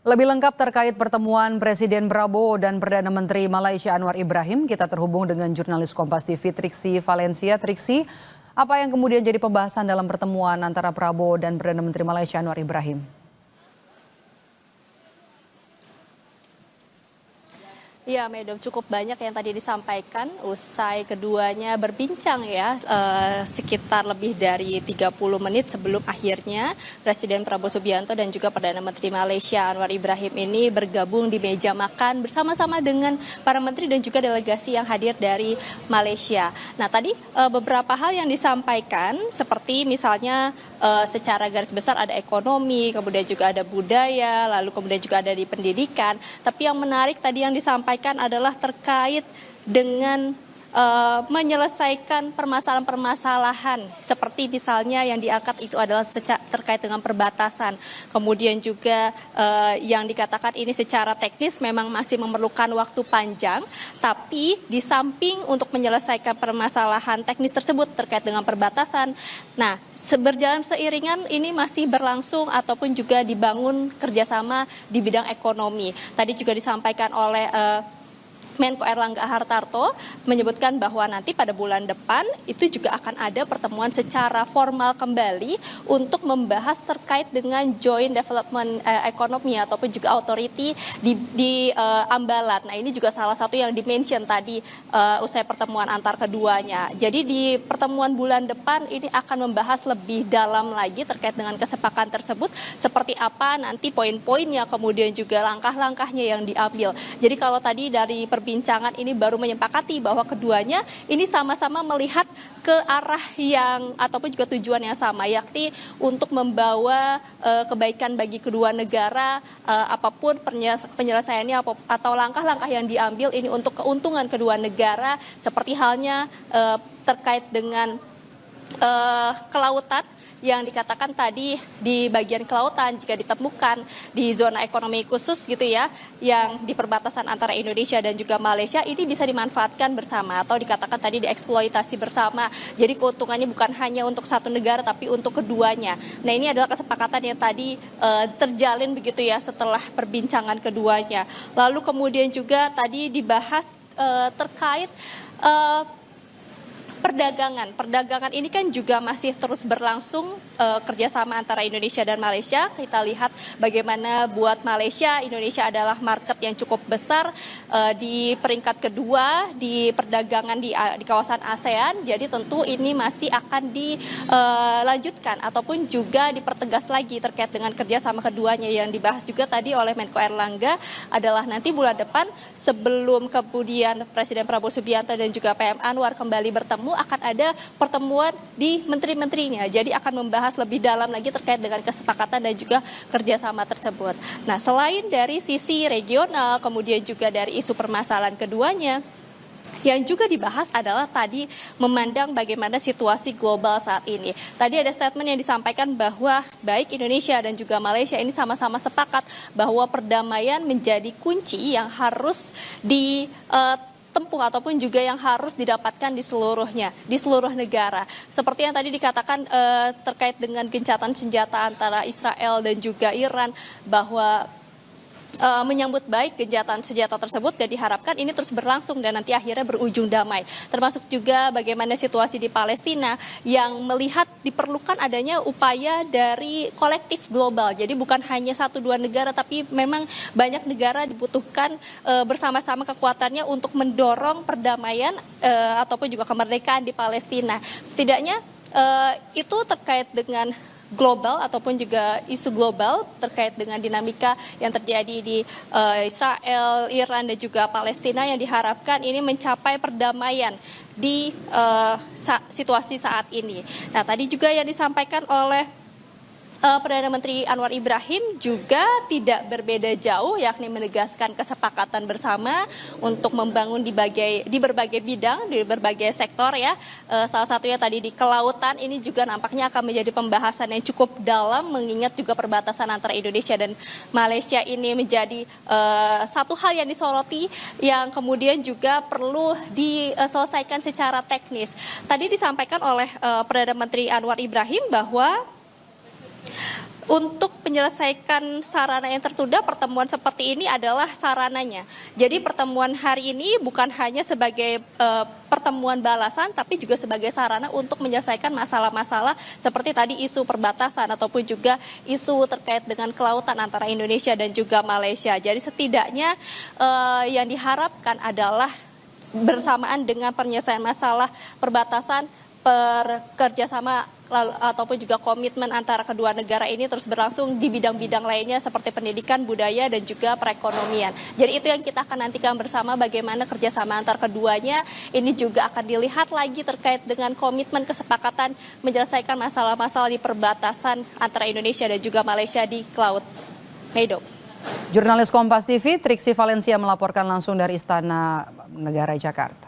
Lebih lengkap terkait pertemuan Presiden Prabowo dan Perdana Menteri Malaysia Anwar Ibrahim, kita terhubung dengan jurnalis Kompas TV Triksi Valencia. Triksi, apa yang kemudian jadi pembahasan dalam pertemuan antara Prabowo dan Perdana Menteri Malaysia Anwar Ibrahim? Ya, Medom, cukup banyak yang tadi disampaikan usai keduanya berbincang ya sekitar lebih dari 30 menit sebelum akhirnya Presiden Prabowo Subianto dan juga Perdana Menteri Malaysia Anwar Ibrahim ini bergabung di meja makan bersama-sama dengan para menteri dan juga delegasi yang hadir dari Malaysia. Nah, tadi beberapa hal yang disampaikan seperti misalnya secara garis besar ada ekonomi, kemudian juga ada budaya, lalu kemudian juga ada di pendidikan. Tapi yang menarik tadi yang disampaikan adalah terkait dengan menyelesaikan permasalahan-permasalahan seperti misalnya yang diangkat itu adalah terkait dengan perbatasan. Kemudian juga yang dikatakan ini secara teknis memang masih memerlukan waktu panjang, tapi di samping untuk menyelesaikan permasalahan teknis tersebut terkait dengan perbatasan, nah berjalan seiringan ini masih berlangsung ataupun juga dibangun kerjasama di bidang ekonomi. Tadi juga disampaikan oleh Menko Airlangga Hartarto menyebutkan bahwa nanti pada bulan depan itu juga akan ada pertemuan secara formal kembali untuk membahas terkait dengan Joint Development Economy ataupun juga Authority di Ambalat. Nah, ini juga salah satu yang dimention tadi usai pertemuan antar keduanya. Jadi di pertemuan bulan depan ini akan membahas lebih dalam lagi terkait dengan kesepakatan tersebut seperti apa nanti poin-poinnya, kemudian juga langkah-langkahnya yang diambil. Jadi kalau tadi dari perbincangan ini baru menyepakati bahwa keduanya ini sama-sama melihat ke arah yang ataupun juga tujuan yang sama, yakni untuk membawa kebaikan bagi kedua negara, apapun penyelesaiannya atau langkah-langkah yang diambil ini untuk keuntungan kedua negara, seperti halnya terkait dengan kelautan yang dikatakan tadi di bagian kelautan jika ditemukan di zona ekonomi khusus gitu ya, yang di perbatasan antara Indonesia dan juga Malaysia ini bisa dimanfaatkan bersama atau dikatakan tadi dieksploitasi bersama. Jadi keuntungannya bukan hanya untuk satu negara tapi untuk keduanya. Nah, ini adalah kesepakatan yang tadi terjalin begitu ya setelah perbincangan keduanya. Lalu kemudian juga tadi dibahas terkait Perdagangan ini kan juga masih terus berlangsung kerjasama antara Indonesia dan Malaysia. Kita lihat bagaimana buat Malaysia, Indonesia adalah market yang cukup besar di peringkat kedua di perdagangan di kawasan ASEAN. Jadi tentu ini masih akan dilanjutkan ataupun juga dipertegas lagi terkait dengan kerjasama keduanya. Yang dibahas juga tadi oleh Menko Airlangga adalah nanti bulan depan sebelum kemudian Presiden Prabowo Subianto dan juga PM Anwar kembali bertemu akan ada pertemuan di menteri-menterinya. Jadi akan membahas lebih dalam lagi terkait dengan kesepakatan dan juga kerjasama tersebut. Nah, selain dari sisi regional, kemudian juga dari isu permasalahan keduanya, yang juga dibahas adalah tadi memandang bagaimana situasi global saat ini. Tadi ada statement yang disampaikan bahwa baik Indonesia dan juga Malaysia ini sama-sama sepakat bahwa perdamaian menjadi kunci yang harus tempuh ataupun juga yang harus didapatkan di seluruh negara. Seperti yang tadi dikatakan terkait dengan gencatan senjata antara Israel dan juga Iran, bahwa menyambut baik gencatan senjata tersebut dan diharapkan ini terus berlangsung dan nanti akhirnya berujung damai. Termasuk juga bagaimana situasi di Palestina yang melihat diperlukan adanya upaya dari kolektif global. Jadi bukan hanya 1-2 negara tapi memang banyak negara dibutuhkan bersama-sama kekuatannya untuk mendorong perdamaian ataupun juga kemerdekaan di Palestina. Setidaknya itu terkait dengan global ataupun juga isu global terkait dengan dinamika yang terjadi di Israel, Iran dan juga Palestina yang diharapkan ini mencapai perdamaian di situasi saat ini. Nah, tadi juga yang disampaikan oleh Perdana Menteri Anwar Ibrahim juga tidak berbeda jauh, yakni menegaskan kesepakatan bersama untuk membangun di berbagai bidang, di berbagai sektor ya. Salah satunya tadi di kelautan ini juga nampaknya akan menjadi pembahasan yang cukup dalam, mengingat juga perbatasan antara Indonesia dan Malaysia ini menjadi satu hal yang disoroti yang kemudian juga perlu diselesaikan secara teknis. Tadi disampaikan oleh Perdana Menteri Anwar Ibrahim bahwa untuk menyelesaikan sarana yang tertunda, pertemuan seperti ini adalah sarananya. Jadi pertemuan hari ini bukan hanya sebagai pertemuan balasan, tapi juga sebagai sarana untuk menyelesaikan masalah-masalah seperti tadi isu perbatasan ataupun juga isu terkait dengan kelautan antara Indonesia dan juga Malaysia. Jadi setidaknya yang diharapkan adalah bersamaan dengan penyelesaian masalah perbatasan, kerjasama ataupun juga komitmen antara kedua negara ini terus berlangsung di bidang-bidang lainnya seperti pendidikan, budaya, dan juga perekonomian. Jadi itu yang kita akan nantikan bersama, bagaimana kerjasama antar keduanya ini juga akan dilihat lagi terkait dengan komitmen kesepakatan menyelesaikan masalah-masalah di perbatasan antara Indonesia dan juga Malaysia di laut. Meido. Jurnalis Kompas TV Triksi Valencia melaporkan langsung dari Istana Negara Jakarta.